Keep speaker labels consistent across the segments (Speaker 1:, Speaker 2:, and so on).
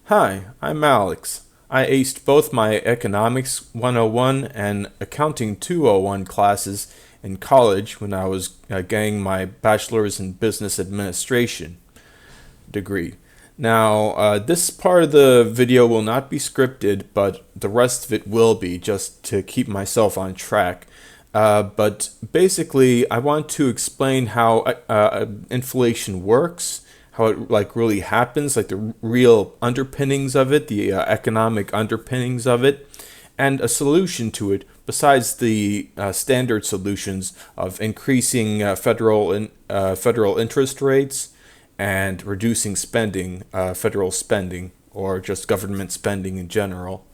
Speaker 1: Hi, I'm Alex. I aced both my Economics 101 and Accounting 201 classes in college when I was getting my Bachelor's in Business Administration degree. Now, this part of the video will not be scripted, but the rest of it will be, just to keep myself on track. But basically, I want to explain how inflation works, how it really happens, like the real underpinnings of it, the economic underpinnings of it, and a solution to it besides the standard solutions of increasing federal interest rates and reducing spending, federal spending, or just government spending in general.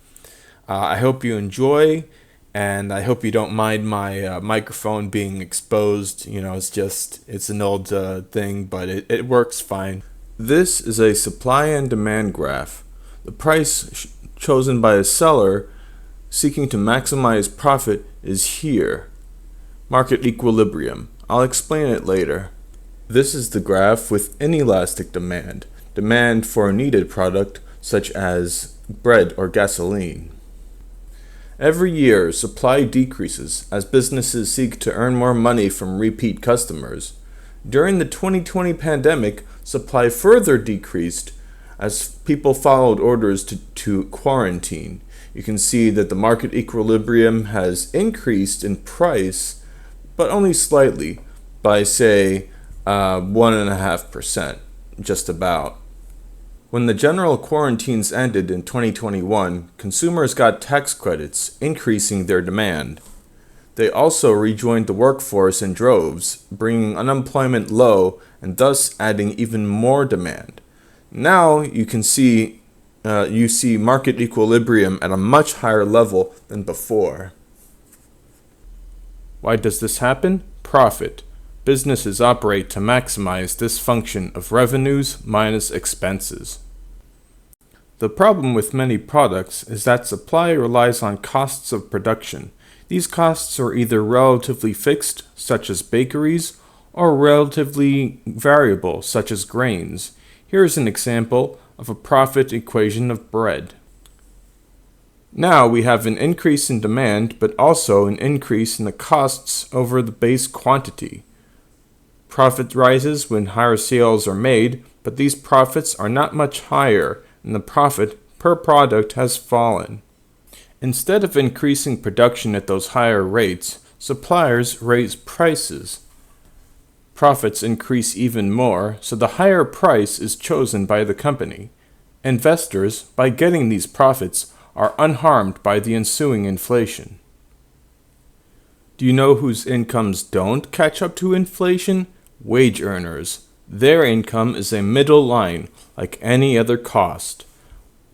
Speaker 1: I hope you enjoy, and I hope you don't mind my microphone being exposed. It's an old thing, but it works fine. This is a supply and demand graph. The price chosen by a seller seeking to maximize profit is here. Market equilibrium. I'll explain it later. This is the graph with inelastic demand, demand for a needed product such as bread or gasoline. Every year, supply decreases as businesses seek to earn more money from repeat customers. During the 2020 pandemic, supply further decreased as people followed orders to quarantine. You can see that the market equilibrium has increased in price, but only slightly, by say 1.5%, just about. When the general quarantines ended in 2021, consumers got tax credits, increasing their demand. They also rejoined the workforce in droves, bringing unemployment low and thus adding even more demand. Now you see market equilibrium at a much higher level than before. Why does this happen? Profit. Businesses operate to maximize this function of revenues minus expenses. The problem with many products is that supply relies on costs of production. These costs are either relatively fixed, such as bakeries, or relatively variable, such as grains. Here is an example of a profit equation of bread. Now we have an increase in demand, but also an increase in the costs over the base quantity. Profit rises when higher sales are made, but these profits are not much higher, and the profit per product has fallen. Instead of increasing production at those higher rates, suppliers raise prices. Profits increase even more, so the higher price is chosen by the company. Investors, by getting these profits, are unharmed by the ensuing inflation. Do you know whose incomes don't catch up to inflation? Wage earners. Their income is a middle line, like any other cost.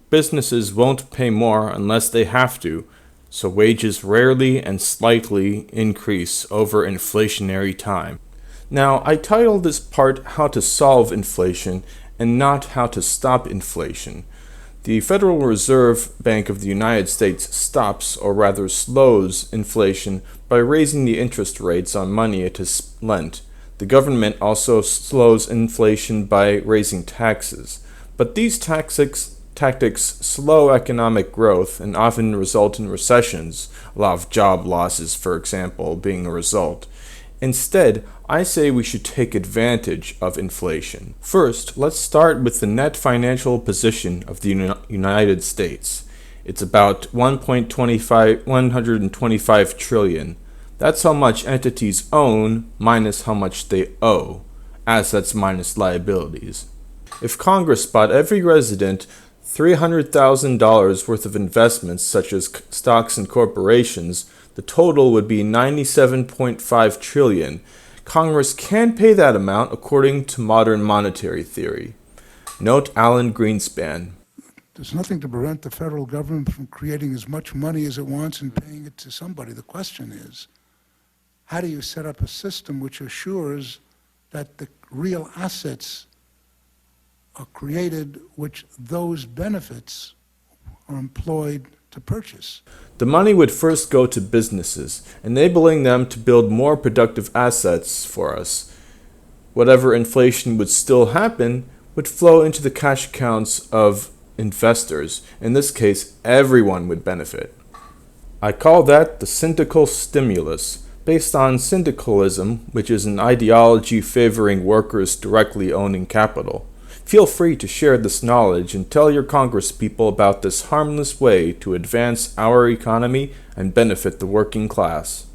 Speaker 1: Businesses won't pay more unless they have to, so wages rarely and slightly increase over inflationary time. Now, I titled this part How to Solve Inflation and not How to Stop Inflation. The Federal Reserve Bank of the United States stops, or rather slows, inflation by raising the interest rates on money it has lent. The government also slows inflation by raising taxes. But these tactics slow economic growth and often result in recessions, a lot of job losses, for example, being a result. Instead, I say we should take advantage of inflation. First, let's start with the net financial position of the United States. It's about 125 trillion. That's how much entities own minus how much they owe, assets minus liabilities. If Congress bought every resident $300,000 worth of investments such as stocks and corporations, the total would be 97.5 trillion. Congress can pay that amount according to modern monetary theory. Note Alan Greenspan.
Speaker 2: There's nothing to prevent the federal government from creating as much money as it wants and paying it to somebody. The question is, how do you set up a system which assures that the real assets are created, which those benefits are employed to purchase?
Speaker 1: The money would first go to businesses, enabling them to build more productive assets for us. Whatever inflation would still happen would flow into the cash accounts of investors. In this case, everyone would benefit. I call that the syndical stimulus, based on syndicalism, which is an ideology favoring workers directly owning capital. Feel free to share this knowledge and tell your congresspeople about this harmless way to advance our economy and benefit the working class.